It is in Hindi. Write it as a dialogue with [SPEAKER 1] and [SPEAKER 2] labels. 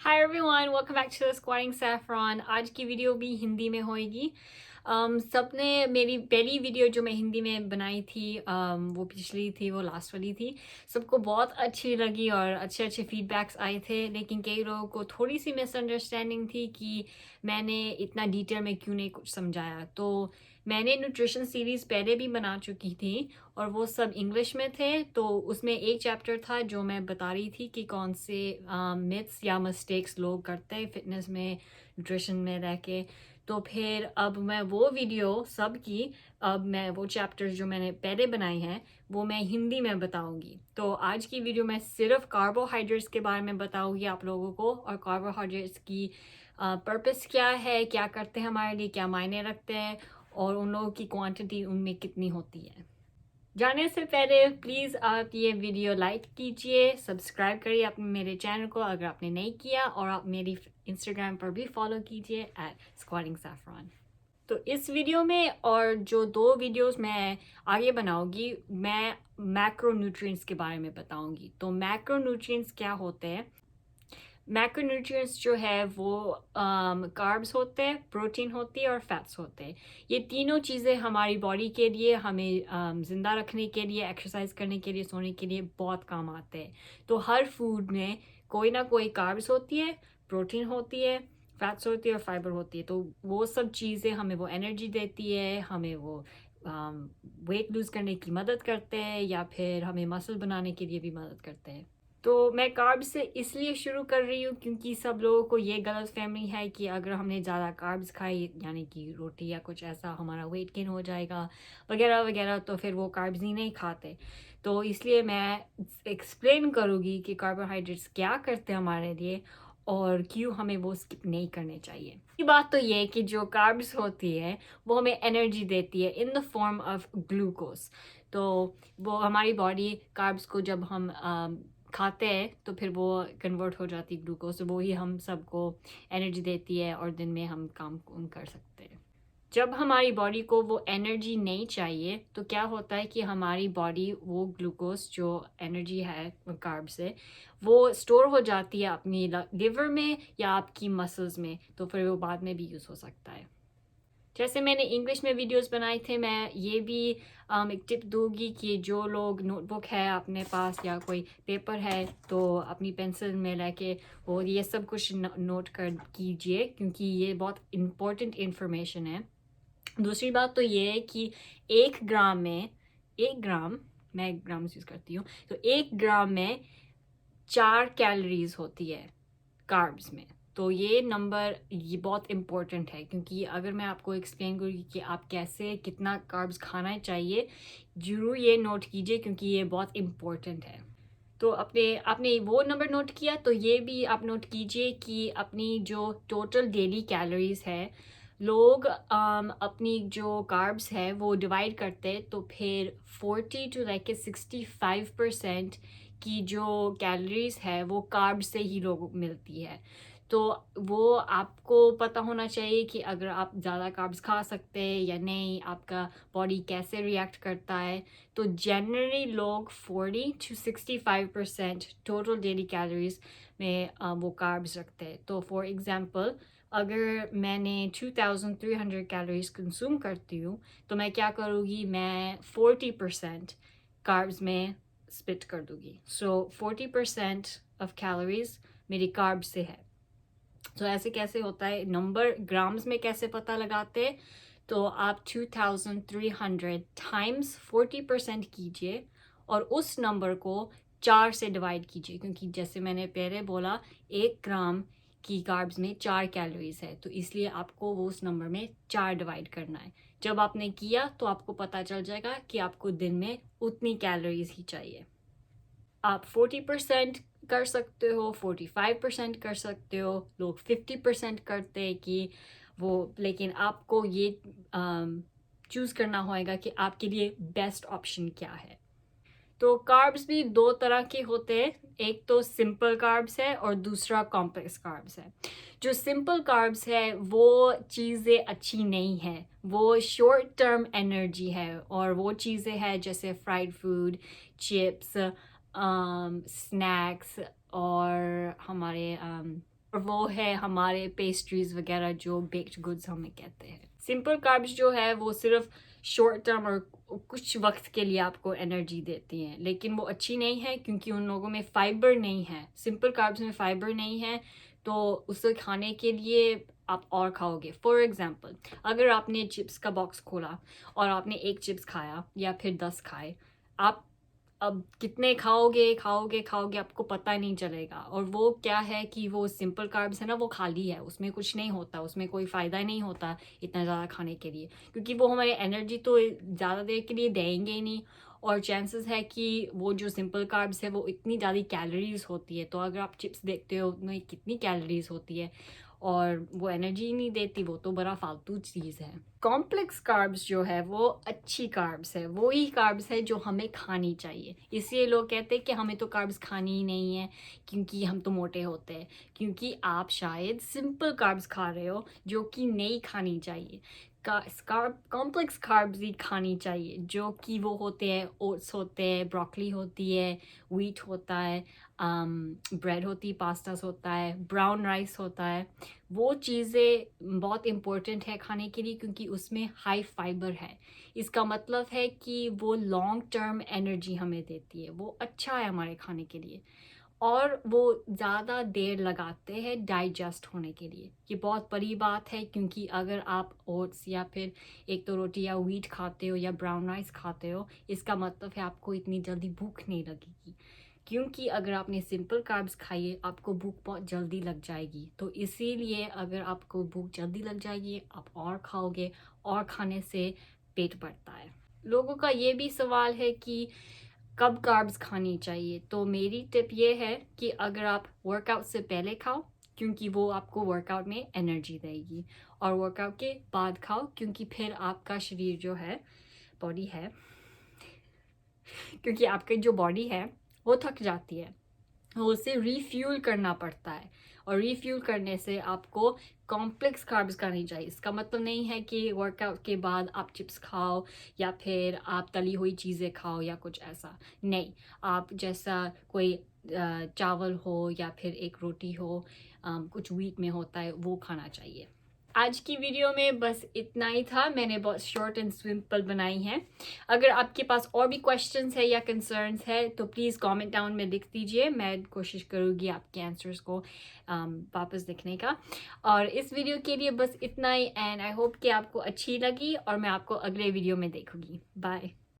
[SPEAKER 1] Hi everyone, welcome back to the squatting saffron. आज की वीडियो भी हिंदी में होएगी। सबने मेरी पहली वीडियो जो मैं हिंदी में बनाई थी, वो पिछली थी, वो लास्ट वाली थी। सबको बहुत अच्छी लगी और अच्छे अच्छे फीडबैक्स आए थे, लेकिन कई लोगों को थोड़ी सी मिसअंडरस्टैंडिंग थी कि मैंने इतना डिटेल में क्यों नहीं कुछ समझाया। तो मैंने न्यूट्रिशन सीरीज़ पहले भी बना चुकी थी और वो सब इंग्लिश में थे। तो उसमें एक चैप्टर था जो मैं बता रही थी कि कौन से मिथ्स या मिस्टेक्स लोग करते हैं फिटनेस में, न्यूट्रिशन में रह के। तो फिर अब मैं वो वीडियो सब की, अब मैं वो चैप्टर्स जो मैंने पहले बनाए हैं वो मैं हिंदी में बताऊंगी। तो आज की वीडियो में सिर्फ कार्बोहाइड्रेट्स के बारे में बताऊंगी आप लोगों को, और कार्बोहाइड्रेट्स की पर्पस क्या है, क्या करते हैं हमारे लिए, क्या मायने रखते हैं, और उन लोगों की क्वांटिटी उनमें कितनी होती है। जाने से पहले प्लीज़ आप ये वीडियो लाइक कीजिए, सब्सक्राइब करिए अपने मेरे चैनल को अगर आपने नहीं किया, और आप मेरी इंस्टाग्राम पर भी फॉलो कीजिए @squatting_saffron। तो इस वीडियो में और जो दो वीडियोस मैं आगे बनाऊंगी, मैं मैक्रोन्यूट्रिएंट्स के बारे में बताऊंगी। तो मैक्रोन्यूट्रिएंट्स क्या होते हैं? मैक्रोन्यूट्रिएंट्स जो है वो कार्ब्स होते हैं, प्रोटीन होती है और फैट्स होते हैं। ये तीनों चीज़ें हमारी बॉडी के लिए, हमें ज़िंदा रखने के लिए, एक्सरसाइज करने के लिए, सोने के लिए बहुत काम आते हैं। तो हर फूड में कोई ना कोई कार्ब्स होती है, प्रोटीन होती है, फैट्स होती है और फाइबर होती है। तो वो सब चीज़ें हमें वो एनर्जी देती है, हमें वो वेट लूज़ करने की मदद करते हैं, या फिर हमें मसल बनाने के लिए भी मदद करते हैं। तो मैं कार्ब्स से इसलिए शुरू कर रही हूँ क्योंकि सब लोगों को ये गलतफहमी है कि अगर हमने ज़्यादा कार्ब्स खाई, यानी कि रोटी या कुछ ऐसा, हमारा वेट गेन हो जाएगा वगैरह वगैरह, तो फिर वो कार्ब्स ही नहीं खाते। तो इसलिए मैं एक्सप्लेन करूँगी कि कार्बोहाइड्रेट्स क्या करते हैं हमारे लिए और क्यों हमें वो स्किप नहीं करने चाहिए। ये बात तो ये है कि जो कार्ब्स होती है वो हमें एनर्जी देती है in the form of glucose. तो वो हमारी बॉडी कार्ब्स को जब हम खाते हैं तो फिर वो कन्वर्ट हो जाती है ग्लूकोज, तो वो ही हम सबको एनर्जी देती है और दिन में हम काम कर सकते हैं। जब हमारी बॉडी को वो एनर्जी नहीं चाहिए तो क्या होता है कि हमारी बॉडी वो ग्लूकोज जो एनर्जी है कार्ब से, वो स्टोर हो जाती है अपनी लिवर में या आपकी मसल्स में, तो फिर वो बाद में भी यूज़ हो सकता है। जैसे मैंने इंग्लिश में वीडियोस बनाए थे, मैं ये भी एक टिप दूंगी कि जो लोग नोटबुक है अपने पास या कोई पेपर है, तो अपनी पेंसिल में लेके वो ये सब कुछ नोट कर कीजिए, क्योंकि ये बहुत इम्पोर्टेंट इन्फॉर्मेशन है। दूसरी बात तो ये है कि 1 ग्राम, मैं ग्राम यूज़ करती हूँ, तो 1 ग्राम में 4 कैलोरीज होती है कार्ब्स में। तो ये नंबर ये बहुत इम्पोर्टेंट है, क्योंकि अगर मैं आपको एक्सप्लेन करूँगी कि आप कैसे कितना कार्ब्स खाना चाहिए, ज़रूर ये नोट कीजिए क्योंकि ये बहुत इम्पोर्टेंट है। तो अपने आपने वो नंबर नोट किया, तो ये भी आप नोट कीजिए कि अपनी जो टोटल डेली कैलोरीज है, लोग अपनी जो कार्ब्स है वो डिवाइड करते हैं, तो फिर 40 to like 65% की जो कैलोरीज है वो कार्ब से ही लोगों को मिलती है। तो वो आपको पता होना चाहिए कि अगर आप ज़्यादा कार्ब्स खा सकते हैं या नहीं, आपका बॉडी कैसे रिएक्ट करता है। तो जनरली लोग 40 to 65% टोटल डेली कैलोरीज में वो कार्ब्स रखते हैं। तो फॉर एग्जांपल, अगर मैंने 2300 कैलोरीज कंज्यूम करती हूँ, तो मैं क्या करूँगी, मैं 40% कार्ब्स में स्पिट कर दूँगी। सो 40% ऑफ कैलोरीज मेरी कार्ब से है। तो ऐसे कैसे होता है, नंबर ग्राम्स में कैसे पता लगाते हैं? तो आप 2300 टाइम्स 40% कीजिए और उस नंबर को 4 से डिवाइड कीजिए, क्योंकि जैसे मैंने पहले बोला 1 ग्राम की कार्ब्स में 4 कैलोरीज है, तो इसलिए आपको वो उस नंबर में 4 डिवाइड करना है। जब आपने किया तो आपको पता चल जाएगा कि आपको दिन में उतनी कैलोरीज ही चाहिए। आप 40% कर सकते हो, 45% कर सकते हो, लोग 50% करते हैं कि वो, लेकिन आपको ये चूज़ करना होगा कि आपके लिए बेस्ट ऑप्शन क्या है। तो कार्ब्स भी दो तरह के होते हैं, एक तो सिंपल कार्ब्स है और दूसरा कॉम्प्लेक्स कार्ब्स है। जो सिंपल कार्ब्स है वो चीज़ें अच्छी नहीं है, वो शॉर्ट टर्म एनर्जी है, और वो चीज़ें हैं जैसे फ्राइड फूड, चिप्स, स्नैक्स, और हमारे और वो है हमारे पेस्ट्रीज वगैरह जो बेक्ड गुड्स हमें कहते हैं। सिंपल कार्ब्स जो है वो सिर्फ शॉर्ट टर्म और कुछ वक्त के लिए आपको एनर्जी देती हैं, लेकिन वो अच्छी नहीं है क्योंकि उन लोगों में फाइबर नहीं है। सिंपल कार्ब्स में फाइबर नहीं है तो उसे खाने के लिए आप और खाओगे। फॉर एग्जाम्पल, अगर आपने चिप्स का बॉक्स खोला और आपने एक चिप्स खाया या फिर 10 खाए, आप अब कितने खाओगे खाओगे खाओगे आपको पता नहीं चलेगा। और वो क्या है कि वो सिंपल कार्ब्स है ना, वो खाली है, उसमें कुछ नहीं होता, उसमें कोई फ़ायदा नहीं होता इतना ज़्यादा खाने के लिए, क्योंकि वो हमारी एनर्जी तो ज़्यादा देर के लिए देंगे ही नहीं। और चांसेस है कि वो जो सिंपल कार्ब्स है वो इतनी ज़्यादा कैलोरीज होती है, तो अगर आप चिप्स देखते हो उनमें कितनी कैलोरीज होती है और वो एनर्जी नहीं देती, वो तो बड़ा फालतू चीज़ है। कॉम्प्लेक्स कार्ब्स जो है वो अच्छी कार्ब्स है, वो ही कार्ब्स है जो हमें खानी चाहिए। इसलिए लोग कहते हैं कि हमें तो कार्ब्स खानी ही नहीं है क्योंकि हम तो मोटे होते हैं, क्योंकि आप शायद सिंपल कार्ब्स खा रहे हो जो कि नहीं खानी चाहिए। कॉम्प्लेक्स कार्ब्स ही खानी चाहिए, जो कि वो होते हैं, ओट्स होते हैं, ब्रोकली होती है, व्हीट होता है, ब्रेड होती है, पास्तास होता है, ब्राउन राइस होता है। वो चीज़ें बहुत इम्पोर्टेंट है खाने के लिए क्योंकि उसमें हाई फाइबर है। इसका मतलब है कि वो लॉन्ग टर्म एनर्जी हमें देती है, वो अच्छा है हमारे खाने के लिए। और वो ज़्यादा देर लगाते हैं डाइजेस्ट होने के लिए। ये बहुत बड़ी बात है क्योंकि अगर आप ओट्स या फिर एक तो रोटी या व्हीट खाते हो या ब्राउन राइस खाते हो, इसका मतलब है आपको इतनी जल्दी भूख नहीं लगेगी। क्योंकि अगर आपने सिंपल कार्ब्स खाइए आपको भूख बहुत जल्दी लग जाएगी, तो इसीलिए अगर आपको भूख जल्दी लग जाएगी आप और खाओगे, और खाने से पेट बढ़ता है। लोगों का ये भी सवाल है कि कब कार्ब्स खानी चाहिए, तो मेरी टिप ये है कि अगर आप वर्कआउट से पहले खाओ क्योंकि वो आपको वर्कआउट में एनर्जी देगी, और वर्कआउट के बाद खाओ क्योंकि फिर आपका शरीर जो है, बॉडी है, क्योंकि आपकी जो बॉडी है वो थक जाती है, उसे रीफ्यूल करना पड़ता है। और रीफ्यूल करने से आपको कॉम्प्लेक्स कार्ब्स खानी चाहिए। इसका मतलब नहीं है कि वर्कआउट के बाद आप चिप्स खाओ या फिर आप तली हुई चीज़ें खाओ या कुछ ऐसा नहीं। आप जैसा कोई चावल हो या फिर एक रोटी हो, कुछ व्हीट में होता है, वो खाना चाहिए। आज की वीडियो में बस इतना ही था, मैंने बहुत शॉर्ट एंड सिंपल बनाई है। अगर आपके पास और भी क्वेश्चंस है या कंसर्न्स है तो प्लीज़ कमेंट डाउन में लिख दीजिए, मैं कोशिश करूँगी आपके आंसर्स को वापस लिखने का। और इस वीडियो के लिए बस इतना ही, एंड आई होप कि आपको अच्छी लगी और मैं आपको अगले वीडियो में देखूँगी। बाय।